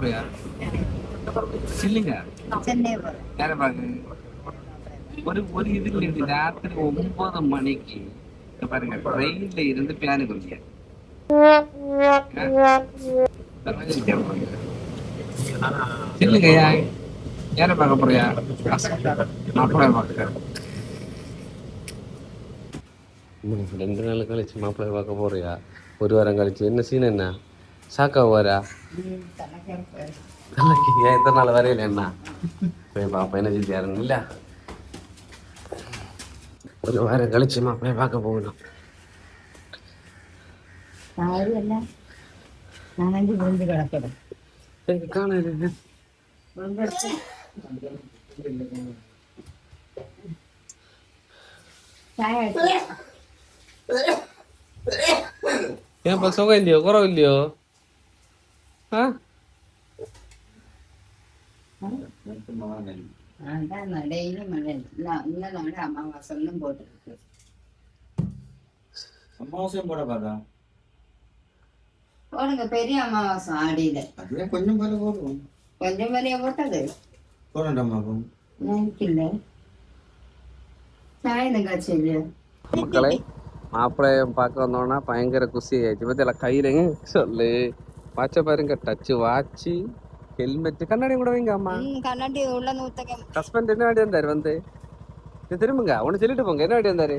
போறியா இல்லைங்க யாரை பாக்கு ஒரு இதுல இருந்து ராத்திரி 9 மணிக்கு இங்க பாருங்க ட்ரெயின்ல இருந்து பிளானுக்கு வந்தீங்க இல்லைங்க யாரை பார்க்க போறியா மாப்பிள்ளை பார்க்க 2 நாள் கழிச்சு மாப்பிள்ளை பார்க்க போறியா? ஒரு வாரம் கழிச்சு என்ன சீன்? என்ன ஷாக்கா வரா? ஏன் இத்தனை நாள் வரையில என்ன போய் பாப்பா என்ன செஞ்சாருன்னு இல்ல. ஒரு வாரம் கழிச்சு மாப்பிள்ளைய பார்க்க போகணும். காணல ஏன்ப்பா சுகம் இல்லையோ குறவு இல்லையோ? அமாவாசையும் போட பாதா போடுங்க பெரிய அமாவாசை ஆடியில அதுவே கொஞ்சம் போல போடுவோம். கொஞ்சம் வரைய போட்டது போடண்டாமாக்கும் நினைக்கல சாயந்தரம் காய்ச்சல் மக்களை மாப்பிள்ளைய பார்க்க வந்தோன்னா பயங்கர குசி ஆயிடுச்சு. பத்தி எல்லாம் கையிலங்க சொல்லு வாட்ச பாருங்க டச்சு வாட்சி ஹெல்மெட் கண்ணாடி கூட வைங்க. அம்மா கண்ணாடி உள்ள நூத்தகம் ஹஸ்பண்ட் என்ன வேண்டி வந்தாரு வந்து திரும்புங்க ஒன்னு சொல்லிட்டு போங்க என்ன வேண்டி வந்தாரு.